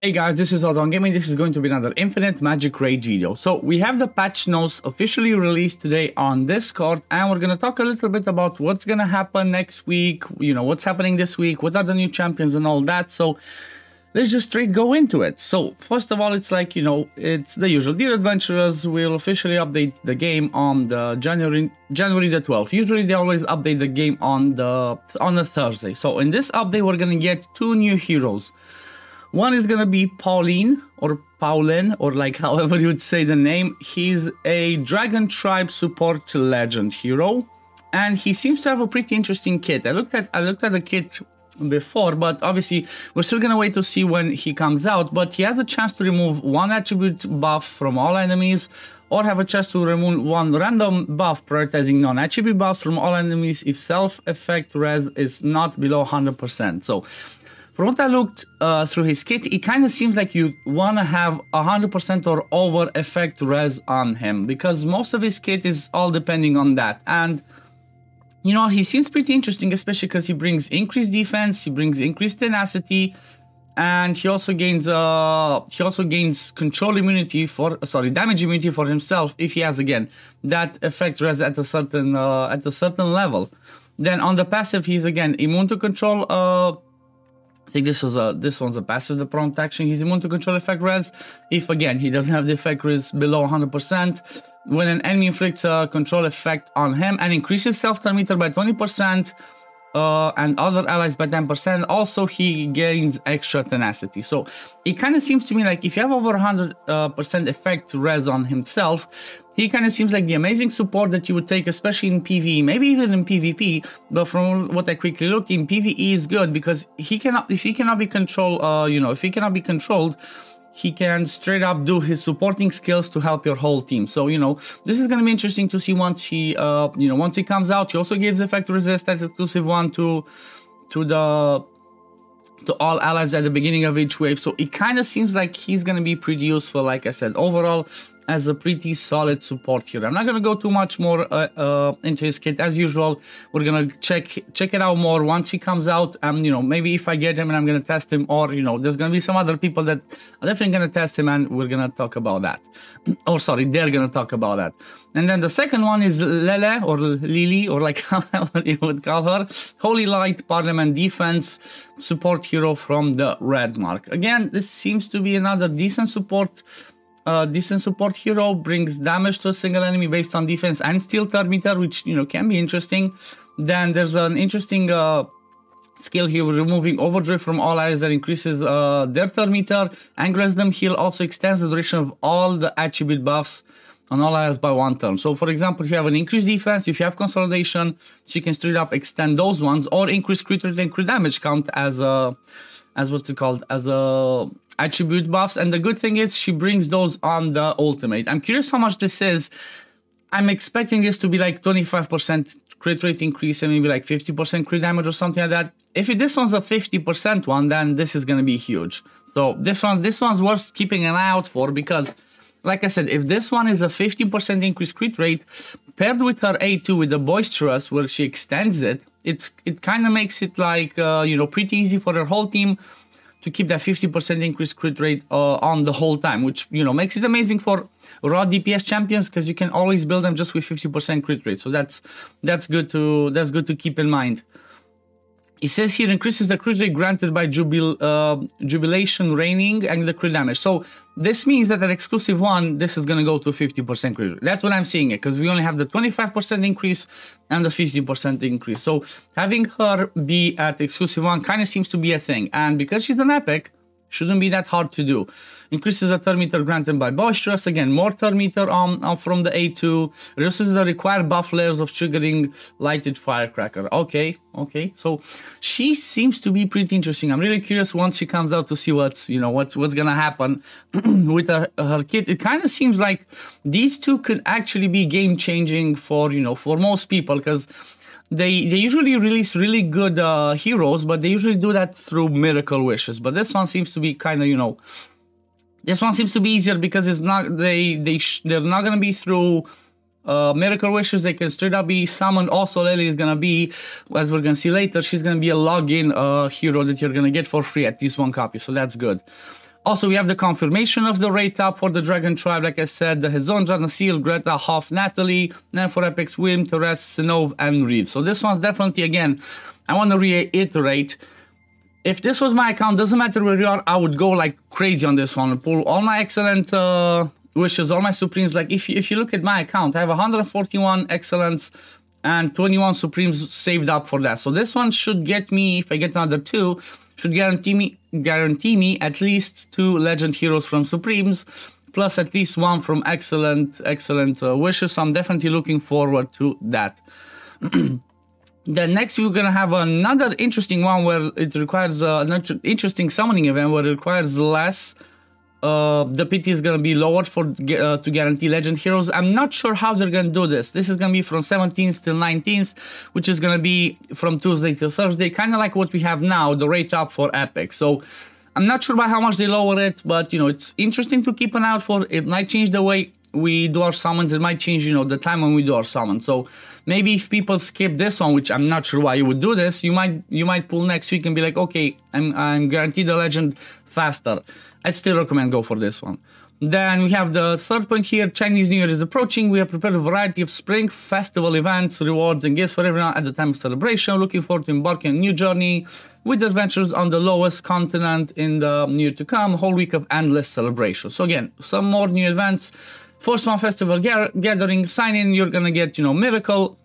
Hey guys, this is Auton Gaming. This is going to be another Infinite Magicraid video. So we have the patch notes officially released today on Discord, and we're going to talk a little bit about what's going to happen next week, what's happening this week, what are the new champions and all that. So let's just straight go into it. So first of all, it's like, it's the usual. Dear Adventurers will officially update the game on the January the 12th. Usually they always update the game on a Thursday. So in this update, we're going to get two new heroes. One is going to be Pauline, or like however you would say the name. He's a Dragon Tribe support legend hero, and he seems to have a pretty interesting kit. I looked at the kit before, but obviously we're still going to wait to see when he comes out. But he has a chance to remove one attribute buff from all enemies, or have a chance to remove one random buff prioritizing non-attribute buffs from all enemies if self-effect res is not below 100%. So from what I looked through his kit, it kind of seems like you want to have 100% or over effect res on him, because most of his kit is all depending on that. And he seems pretty interesting, especially because he brings increased defense, he brings increased tenacity, and he also gains control immunity damage immunity for himself if he has, again, that effect res at a certain level. Then on the passive, he's again immune to control. I think this one's a passive, the prompt action. He's immune to control effect res if, again, he doesn't have the effect res below 100%. When an enemy inflicts a control effect on him and increases self-turn meter by 20% and other allies by 10%, also he gains extra tenacity. So it kind of seems to me like if you have over 100% effect res on himself, he kind of seems like the amazing support that you would take, especially in PvE, maybe even in PvP. But from what I quickly looked, in PvE is good because if he cannot be controlled, he can straight up do his supporting skills to help your whole team. So this is going to be interesting to see once he comes out. He also gives effect resist, that exclusive one to all allies at the beginning of each wave. So it kind of seems like he's going to be pretty useful, like I said, overall as a pretty solid support hero. I'm not going to go too much more into his kit. As usual, we're going to check it out more once he comes out. Maybe if I get him and I'm going to test him, or, there's going to be some other people that are definitely going to test him and we're going to talk about that. Or sorry, they're going to talk about that. And then the second one is Lele, or Lily, or like however you would call her. Holy Light Parliament Defense support hero from the Red Mark. Again, this seems to be another decent support hero. Brings damage to a single enemy based on defense and steal turn meter, which can be interesting. Then there's an interesting skill here, removing overdrive from all allies that increases their turn meter and grants them heal. Also extends the duration of all the attribute buffs on all allies by 1 turn. So for example, if you have an increased defense, if you have consolidation, she can straight up extend those ones, or increase crit rate and crit damage count as attribute buffs. And the good thing is she brings those on the ultimate. I'm curious how much this is. I'm expecting this to be like 25% crit rate increase and maybe like 50% crit damage or something like that. If this one's a 50% one, then this is going to be huge. So this one's worth keeping an eye out for, because like I said, if this one is a 50% increased crit rate paired with her A2 with the boisterous, where she extends it, it kind of makes it like pretty easy for her whole team to keep that 50% increased crit rate on the whole time, which makes it amazing for raw DPS champions, because you can always build them just with 50% crit rate. So that's good to keep in mind. It says here increases the crit rate granted by jubilation reigning and the crit damage. So this means that an exclusive one, this is going to go to 50% crit rate. That's what I'm seeing it, because we only have the 25% increase and the 50% increase. So having her be at exclusive one kind of seems to be a thing. And because she's an epic, shouldn't be that hard to do. Increases the turn meter granted by boisterous, again more turn meter from the A2, reduces the required buff layers of triggering lighted firecracker. Okay, so she seems to be pretty interesting. I'm really curious once she comes out to see what's gonna happen with her kit. It kind of seems like these two could actually be game changing for for most people, because they usually release really good heroes, but they usually do that through miracle wishes. But this one seems to be kind of this one seems to be easier, because it's not they're not gonna be through Miracle Wishes, they can straight up be summoned. Also, Lily is gonna be, as we're gonna see later, she's gonna be a login hero that you're gonna get for free at least one copy, so that's good. Also, we have the confirmation of the rate up for the Dragon Tribe. Like I said, the Hezondra, Nasil, Greta, Hoff, Natalie, then for Epics, Wim, Teres, Sinov, and Reeve. So this one's definitely, again, I want to reiterate, if this was my account, doesn't matter where you are, I would go like crazy on this one. Pull all my excellent wishes, all my supremes. Like if you look at my account, I have 141 excellence and 21 supremes saved up for that. So this one should get me, if I get another 2, should guarantee me at least 2 legend heroes from supremes, plus at least 1 from excellent wishes. So I'm definitely looking forward to that. Then next we're gonna have another interesting one where it requires an interesting summoning event where it requires less. The PT is gonna be lowered for to guarantee legend heroes. I'm not sure how they're gonna do this. This is gonna be from 17th till 19th, which is gonna be from Tuesday till Thursday, kind of like what we have now, the rate up for Epic. So I'm not sure by how much they lower it, but you know, it's interesting to keep an eye out for. It might change the way we do our summons. It might change, you know, the time when we do our summons. So maybe if people skip this one, which I'm not sure why you would do this, you might pull next week and be like, okay, I'm guaranteed the legend faster. I still recommend go for this one. Then we have the third point here. Chinese New Year is approaching. We have prepared a variety of spring festival events, rewards, and gifts for everyone at the time of celebration. Looking forward to embarking on a new journey with adventures on the lowest continent in the year to come. A whole week of endless celebration. So again, some more new events. First one, festival gathering. Sign in. You're gonna get, you know, miracle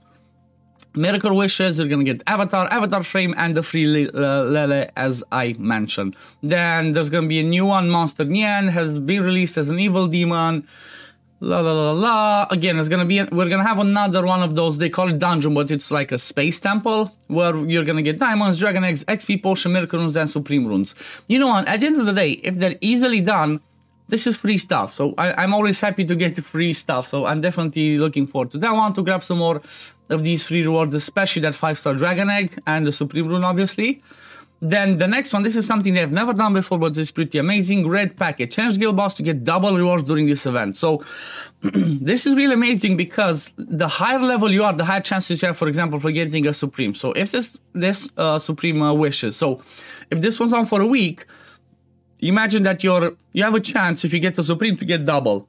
wishes. You're gonna get avatar frame, and the free Lele, as I mentioned. Then there's gonna be a new one. Monster Nian has been released as an evil demon. Again, we're gonna have another one of those. They call it dungeon, but it's like a space temple where you're gonna get diamonds, dragon eggs, XP potion, miracle runes, and supreme runes. You know what? At the end of the day, if they're easily done, this is free stuff. So I'm always happy to get free stuff. So I'm definitely looking forward to that one, to grab some more of these free rewards, especially that 5-star dragon egg and the supreme rune, obviously. Then the next one, this is something they've never done before, but it's pretty amazing. Red packet. Change guild boss to get double rewards during this event. So this is really amazing because the higher level you are, the higher chances you have, for example, for getting a supreme. So if this supreme wishes. So if this one's on for a week, imagine that you have a chance, if you get a supreme, to get double.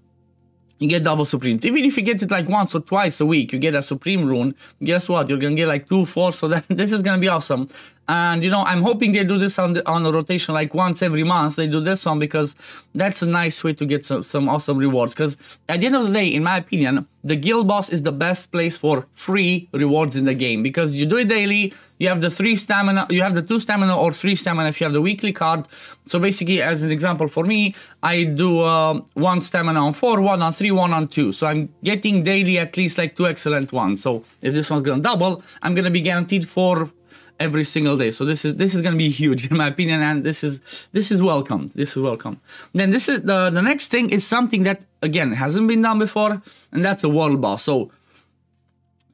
You get double supremes. Even if you get it like once or twice a week, you get a supreme rune. Guess what? You're gonna get like 2, 4. So this is gonna be awesome. And you know, I'm hoping they do this on a rotation, like once every month. They do this one because that's a nice way to get some awesome rewards. Because at the end of the day, in my opinion, the guild boss is the best place for free rewards in the game, because you do it daily. You have the 3 stamina, you have the 2 stamina or 3 stamina if you have the weekly card. So basically, as an example for me, I do 1 stamina on 4, 1 on 3, 1 on 2. So I'm getting daily at least like 2 excellent ones. So if this one's gonna double, I'm gonna be guaranteed 4 every single day. So this is gonna be huge in my opinion, and this is welcome. This is welcome. Then this is the next thing is something that again hasn't been done before, and that's the world boss. So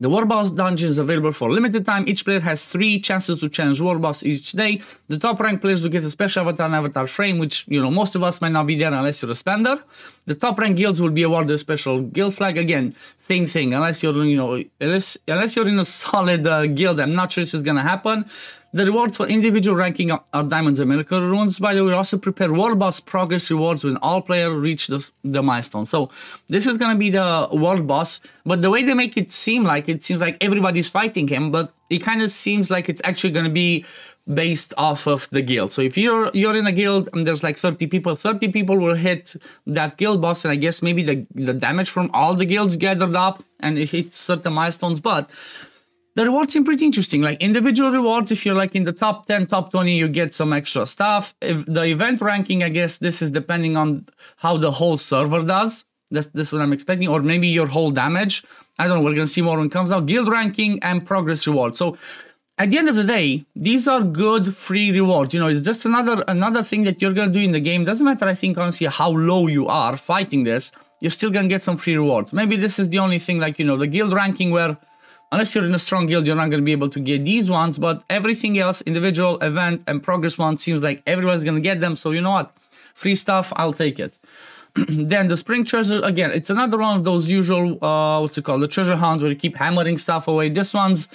the World Boss dungeon is available for a limited time. Each player has 3 chances to challenge World Boss each day. The top ranked players will get a special avatar and avatar frame, which, you know, most of us might not be there unless you're a spender. The top ranked guilds will be awarded a special guild flag. Again, same thing, unless you're, you know, unless you're in a solid guild. I'm not sure this is gonna happen. The rewards for individual ranking are diamonds and miracle runes. By the way, we also prepare World Boss progress rewards when all players reach the milestone. So this is going to be the World Boss, but the way they make it seems like everybody's fighting him, but it kind of seems like it's actually going to be based off of the guild. So if you're in a guild and there's like 30 people will hit that guild boss, and I guess maybe the damage from all the guilds gathered up and it hits certain milestones, but the rewards seem pretty interesting. Like individual rewards, if you're like in the top 10, top 20, you get some extra stuff. If the event ranking, I guess this is depending on how the whole server does. That's what I'm expecting. Or maybe your whole damage. I don't know. We're going to see more when it comes out. Guild ranking and progress rewards. So at the end of the day, these are good free rewards. You know, it's just another thing that you're going to do in the game. Doesn't matter, I think, honestly, how low you are fighting this. You're still going to get some free rewards. Maybe this is the only thing, like, you know, the guild ranking where unless you're in a strong guild, you're not going to be able to get these ones, but everything else, individual, event, and progress ones, seems like everyone's going to get them. So you know what? Free stuff, I'll take it. Then the spring treasure, again, it's another one of those usual, what's it called, the treasure hunt where you keep hammering stuff away. This one's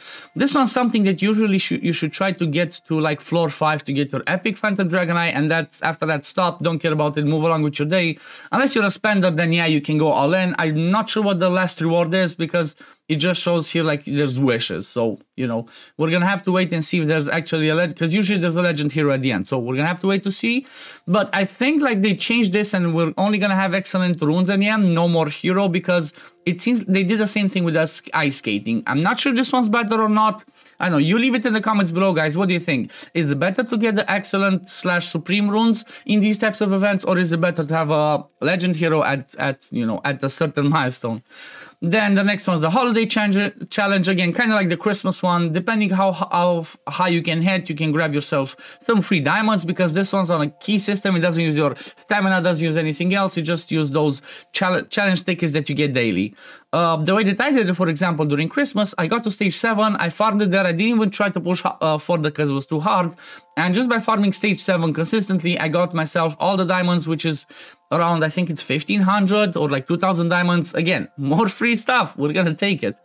something that usually you should try to get to like floor 5 to get your epic Phantom Dragon Eye, and that's after that, stop, don't care about it, move along with your day. Unless you're a spender, then yeah, you can go all in. I'm not sure what the last reward is because it just shows here like there's wishes. So, you know, we're gonna have to wait and see if there's actually a legend, because usually there's a legend hero at the end. So we're gonna have to wait to see. But I think like they changed this and we're only gonna have excellent runes at the end, no more hero, because it seems they did the same thing with us ice skating. I'm not sure this one's better or not. I don't know, you leave it in the comments below, guys. What do you think? Is it better to get the excellent / supreme runes in these types of events, or is it better to have a legend hero at a certain milestone? Then the next one's the holiday challenge, again, kind of like the Christmas one. Depending how high you can hit, you can grab yourself some free diamonds, because this one's on a key system. It doesn't use your stamina, doesn't use anything else. You just use those challenge tickets that you get daily. The way that I did it, for example, during Christmas, I got to stage 7, I farmed it there. I didn't even try to push further because it was too hard. And just by farming stage 7 consistently, I got myself all the diamonds, which is around, I think it's 1,500 or like 2,000 diamonds. Again, more free stuff. We're gonna take it.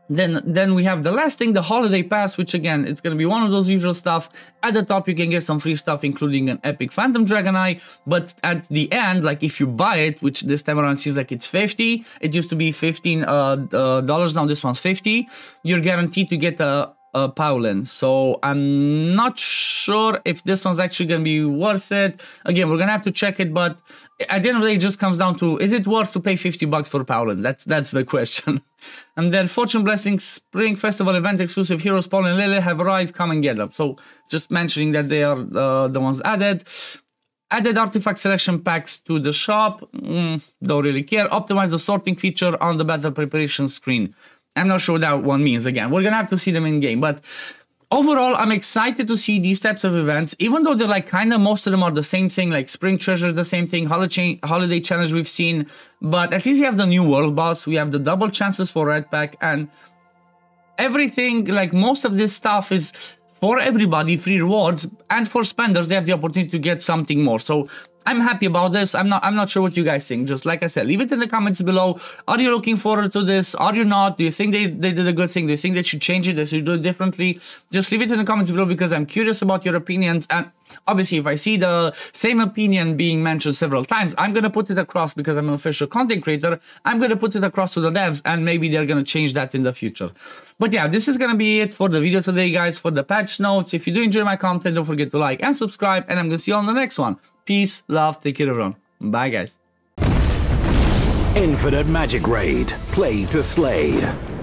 Then we have the last thing, the holiday pass, which again, it's gonna be one of those usual stuff. At the top, you can get some free stuff, including an epic Phantom Dragon Eye. But at the end, like if you buy it, which this time around seems like it's 50, it used to be $15. Now this one's 50. You're guaranteed to get a Paulin. So I'm not sure if this one's actually gonna be worth it. Again, we're gonna have to check it, but at the end of the day, it just comes down to, is it worth to pay 50 bucks for Paulin? That's the question. And then Fortune Blessings Spring Festival event exclusive heroes Paul and Lily have arrived, come and get them. So just mentioning that they are the ones added. Added artifact selection packs to the shop, don't really care. Optimize the sorting feature on the battle preparation screen. I'm not sure what that one means. Again, we're gonna have to see them in game, but overall, I'm excited to see these types of events, even though they're like kind of, most of them are the same thing, like Spring Treasure, the same thing, Holiday Challenge we've seen, but at least we have the new World Boss, we have the double chances for Red Pack, and everything, like most of this stuff is for everybody, free rewards, and for spenders, they have the opportunity to get something more. So I'm happy about this. I'm not sure what you guys think. Just like I said, leave it in the comments below. Are you looking forward to this? Are you not? Do you think they did a good thing? Do you think they should change it? They should do it differently? Just leave it in the comments below, because I'm curious about your opinions. And obviously, if I see the same opinion being mentioned several times, I'm going to put it across, because I'm an official content creator. I'm going to put it across to the devs, and maybe they're going to change that in the future. But yeah, this is going to be it for the video today, guys, for the patch notes. If you do enjoy my content, don't forget to like and subscribe, and I'm going to see you on the next one. Peace, love, take care everyone. Bye guys. Infinite Magicraid. Play to slay.